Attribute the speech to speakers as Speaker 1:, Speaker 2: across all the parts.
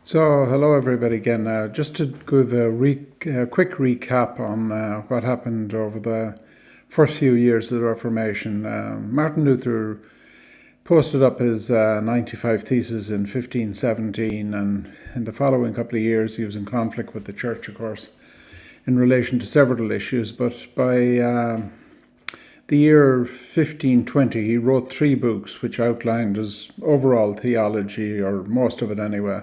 Speaker 1: So, hello everybody again. Just to give a quick recap on what happened over the first few years of the Reformation. Martin Luther posted up his 95 Theses in 1517, and in the following couple of years he was in conflict with the Church, of course, in relation to several issues. But by the year 1520 he wrote 3 books which outlined his overall theology, or most of it anyway.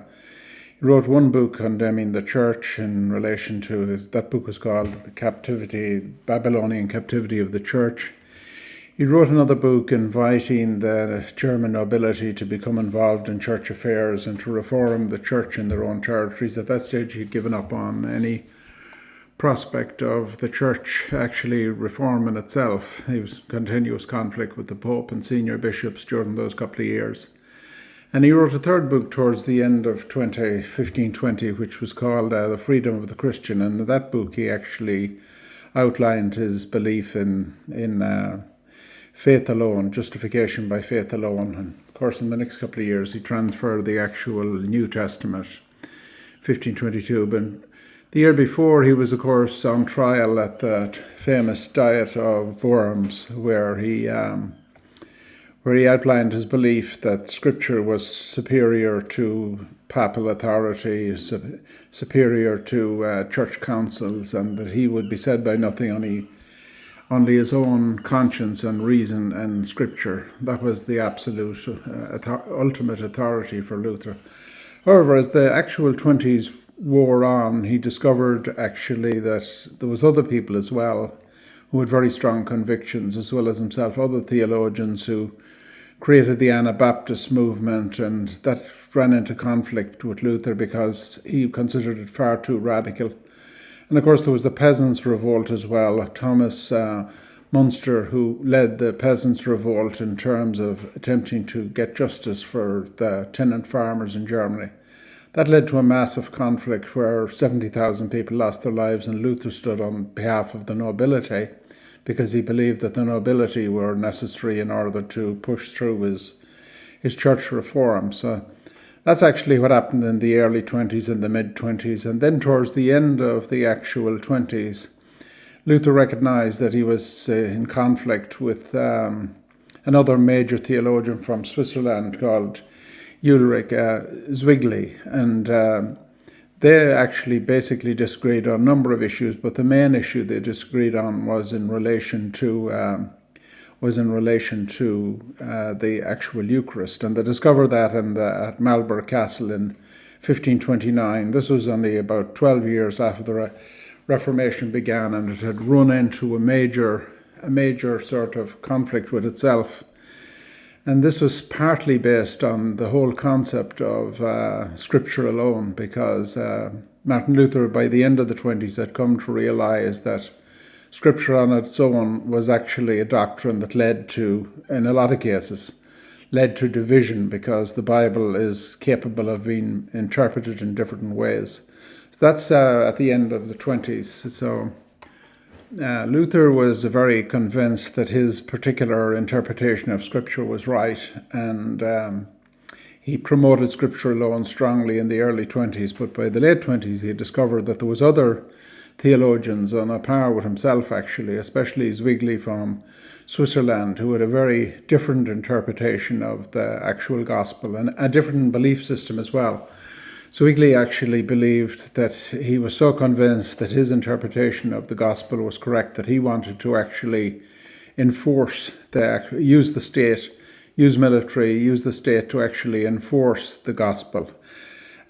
Speaker 1: He wrote one book condemning the church in relation to, that book was called The Babylonian Captivity of the Church. He wrote another book inviting the German nobility to become involved in church affairs and to reform the church in their own territories. At that stage he'd given up on any prospect of the church actually reforming itself. He was in continuous conflict with the Pope and senior bishops during those couple of years. And he wrote a third book towards the end of 1520, which was called The Freedom of the Christian. And in that book he actually outlined his belief in faith alone, justification by faith alone. And of course in the next couple of years he transferred the actual New Testament, 1522. But the year before he was of course on trial at that famous Diet of Worms, where he outlined his belief that Scripture was superior to papal authority, superior to church councils, and that he would be said by nothing, only his own conscience and reason and Scripture. That was the absolute ultimate authority for Luther. However, as the actual 20s wore on, he discovered actually that there was other people as well who had very strong convictions, as well as himself, other theologians who created the Anabaptist movement, and that ran into conflict with Luther because he considered it far too radical. And of course there was the Peasants' Revolt as well. Thomas Munster, who led the Peasants' Revolt in terms of attempting to get justice for the tenant farmers in Germany. That led to a massive conflict where 70,000 people lost their lives, and Luther stood on behalf of the nobility, because he believed that the nobility were necessary in order to push through his church reform. So that's actually what happened in the early 20s and the mid-20s. And then towards the end of the actual 20s, Luther recognized that he was in conflict with another major theologian from Switzerland called Ulrich Zwingli. And they actually basically disagreed on a number of issues, but the main issue they disagreed on was in relation to the actual Eucharist. And they discovered that at Marburg Castle in 1529. This was only about 12 years after the Reformation began, and it had run into a major sort of conflict with itself. And this was partly based on the whole concept of Scripture alone, because Martin Luther, by the end of the 20s, had come to realize that Scripture on its own was actually a doctrine that led to, in a lot of cases, led to division, because the Bible is capable of being interpreted in different ways. So that's at the end of the 20s. So Luther was very convinced that his particular interpretation of Scripture was right, and he promoted Scripture alone strongly in the early 20s. But by the late 20s he discovered that there was other theologians on a par with himself, actually, especially Zwingli from Switzerland, who had a very different interpretation of the actual gospel and a different belief system as well. Zwingli actually believed that he was so convinced that his interpretation of the gospel was correct that he wanted to actually use the state, use military, use the state to actually enforce the gospel.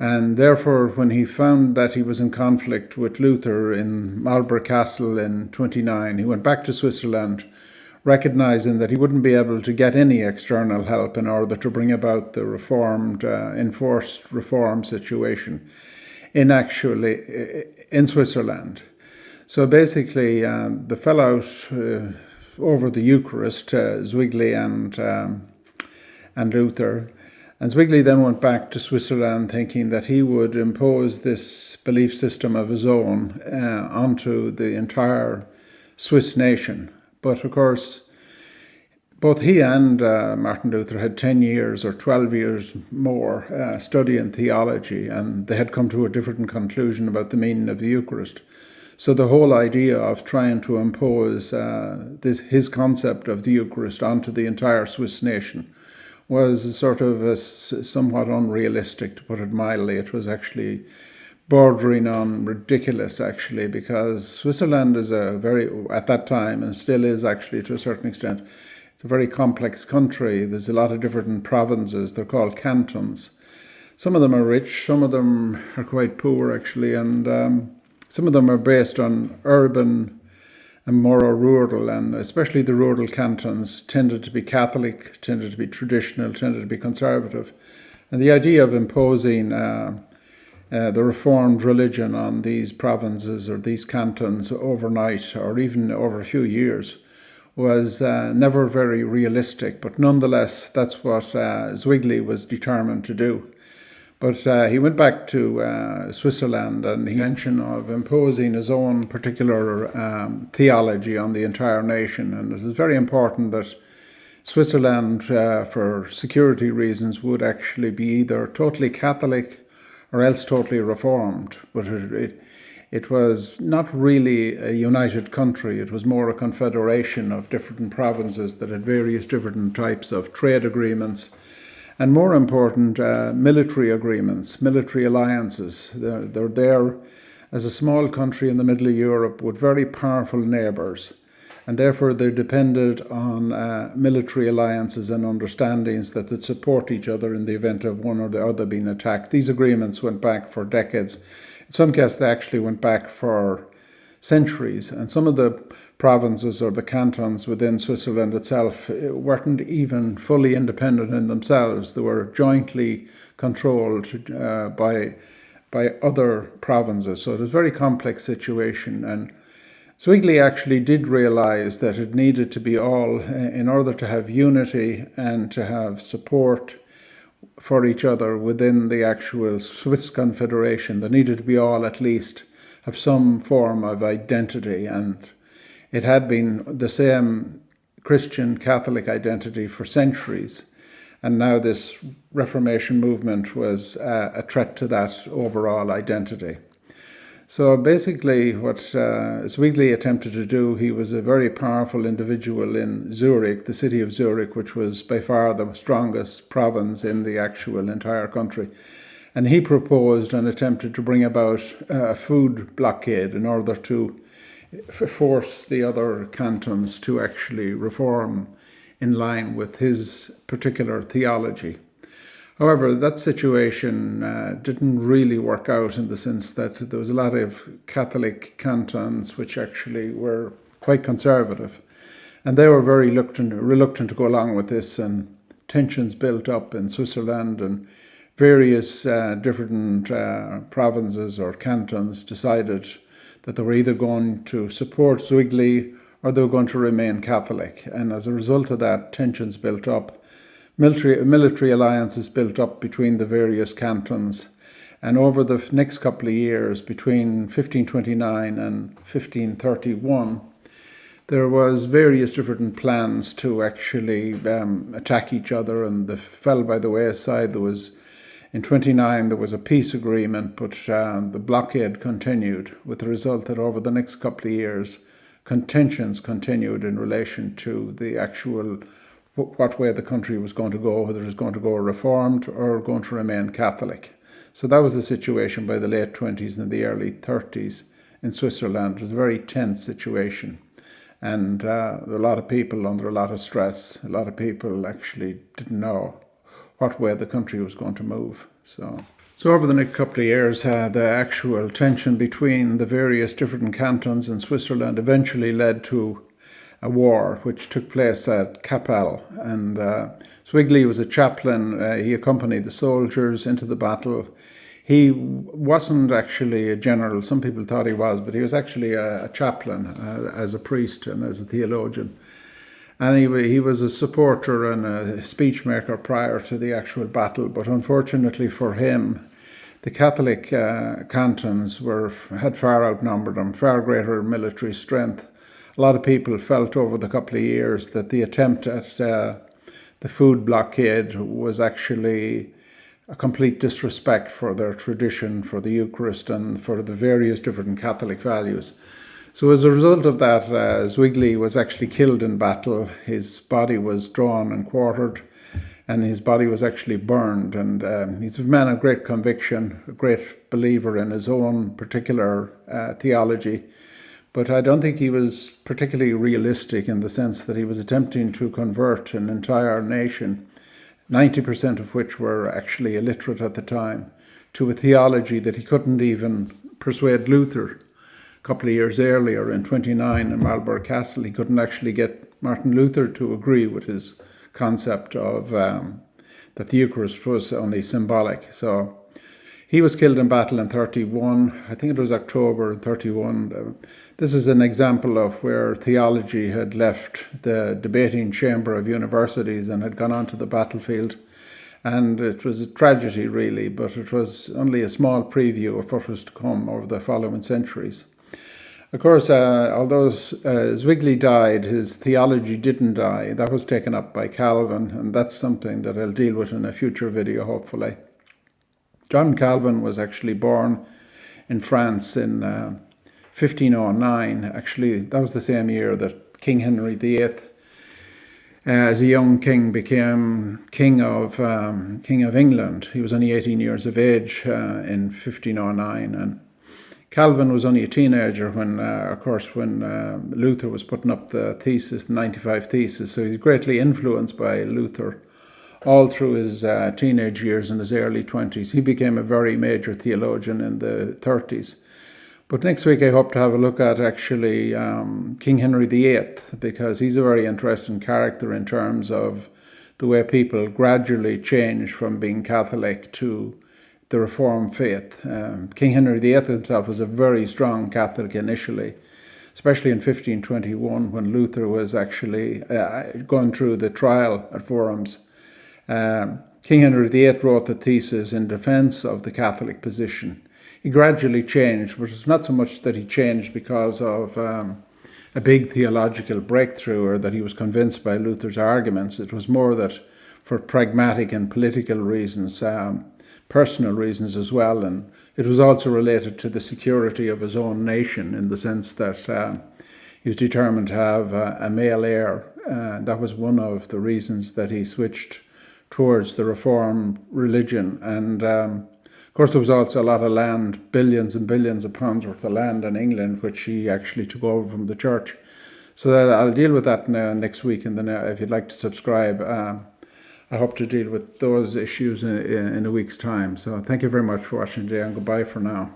Speaker 1: And therefore, when he found that he was in conflict with Luther in Marburg Castle in 29, he went back to Switzerland, recognizing that he wouldn't be able to get any external help in order to bring about the enforced reform situation in Switzerland. So basically, they fell out over the Eucharist, Zwingli and Luther. And Zwingli then went back to Switzerland thinking that he would impose this belief system of his own onto the entire Swiss nation. But of course, both he and Martin Luther had 10 years or 12 years more studying theology, and they had come to a different conclusion about the meaning of the Eucharist. So the whole idea of trying to impose his concept of the Eucharist onto the entire Swiss nation was sort of somewhat unrealistic, to put it mildly. It was actually bordering on ridiculous, actually, because Switzerland is at that time, and still is actually to a certain extent, it's a very complex country. There's a lot of different provinces. They're called cantons. Some of them are rich, some of them are quite poor, actually, and some of them are based on urban and more rural, and especially the rural cantons tended to be Catholic, tended to be traditional, tended to be conservative. And the idea of imposing the Reformed religion on these provinces or these cantons overnight or even over a few years was never very realistic. But nonetheless, that's what Zwingli was determined to do. But he went back to Switzerland, and he mentioned of imposing his own particular theology on the entire nation. And it was very important that Switzerland, for security reasons, would actually be either totally Catholic or else totally Reformed. But it was not really a united country. It was more a confederation of different provinces that had various different types of trade agreements, and more important, military agreements, military alliances. They're there as a small country in the middle of Europe with very powerful neighbours, and therefore they depended on military alliances and understandings that would support each other in the event of one or the other being attacked. These agreements went back for decades. In some cases, they actually went back for centuries, and some of the provinces or the cantons within Switzerland itself weren't even fully independent in themselves. They were jointly controlled by other provinces. So it was a very complex situation, and Zwingli actually did realize that it needed to be all, in order to have unity and to have support for each other within the actual Swiss Confederation, there needed to be all at least have some form of identity, and it had been the same Christian Catholic identity for centuries, and now this Reformation movement was a threat to that overall identity. So basically what Zwingli attempted to do, he was a very powerful individual in Zurich, the city of Zurich, which was by far the strongest province in the actual entire country. And he proposed and attempted to bring about a food blockade in order to force the other cantons to actually reform in line with his particular theology. However, that situation didn't really work out, in the sense that there was a lot of Catholic cantons which actually were quite conservative, and they were very reluctant to go along with this, and tensions built up in Switzerland, and various different provinces or cantons decided that they were either going to support Zwingli or they were going to remain Catholic. And as a result of that, tensions built up. Military alliances built up between the various cantons. And over the next couple of years, between 1529 and 1531, there was various different plans to actually attack each other, and they fell by the wayside. In 29, there was a peace agreement, but the blockade continued, with the result that over the next couple of years, contentions continued in relation to the actual what way the country was going to go, whether it was going to go Reformed or going to remain Catholic. So that was the situation by the late 20s and the early 30s in Switzerland. It was a very tense situation, and a lot of people under a lot of stress. A lot of people actually didn't know what way the country was going to move. So over the next couple of years, the actual tension between the various different cantons in Switzerland eventually led to a war which took place at Kappel. And Zwingli was a chaplain. He accompanied the soldiers into the battle. He wasn't actually a general. Some people thought he was, but he was actually a chaplain as a priest and as a theologian. And he was a supporter and a speech maker prior to the actual battle. But unfortunately for him, the Catholic cantons had far outnumbered him, far greater military strength. a lot of people felt over the couple of years that the attempt at the food blockade was actually a complete disrespect for their tradition, for the Eucharist, and for the various different Catholic values. So as a result of that, Zwingli was actually killed in battle. His body was drawn and quartered, and his body was actually burned. And he's a man of great conviction, a great believer in his own particular theology. But I don't think he was particularly realistic in the sense that he was attempting to convert an entire nation, 90% of which were actually illiterate at the time, to a theology that he couldn't even persuade Luther. A couple of years earlier, in 29 in Marburg Castle, he couldn't actually get Martin Luther to agree with his concept of that the Eucharist was only symbolic. So he was killed in battle in 31. I think it was October 31. This is an example of where theology had left the debating chamber of universities and had gone onto the battlefield. And it was a tragedy, really, but it was only a small preview of what was to come over the following centuries. Of course, although Zwingli died, his theology didn't die. That was taken up by Calvin, and that's something that I'll deal with in a future video, hopefully. John Calvin was actually born in France in 1509. Actually, that was the same year that King Henry VIII, as a young king, became king of England. He was only 18 years of age in 1509, and Calvin was only a teenager when, when Luther was putting up the thesis, the 95 thesis. So he's greatly influenced by Luther all through his teenage years and his early 20s. He became a very major theologian in the 30s. But next week I hope to have a look at actually King Henry VIII, because he's a very interesting character in terms of the way people gradually change from being Catholic to the Reformed faith. King Henry VIII himself was a very strong Catholic initially, especially in 1521 when Luther was actually going through the trial at Worms. King Henry VIII wrote the thesis in defense of the Catholic position. He gradually changed, but it's not so much that he changed because of a big theological breakthrough or that he was convinced by Luther's arguments. It was more that for pragmatic and political reasons, personal reasons as well, and it was also related to the security of his own nation in the sense that he was determined to have a male heir. That was one of the reasons that he switched towards the Reformed religion. And of course there was also a lot of land, billions and billions of pounds worth of land in England, which he actually took over from the church. So I'll deal with that next week, and then if you'd like to subscribe, I hope to deal with those issues in a week's time. So thank you very much for watching today, and goodbye for now.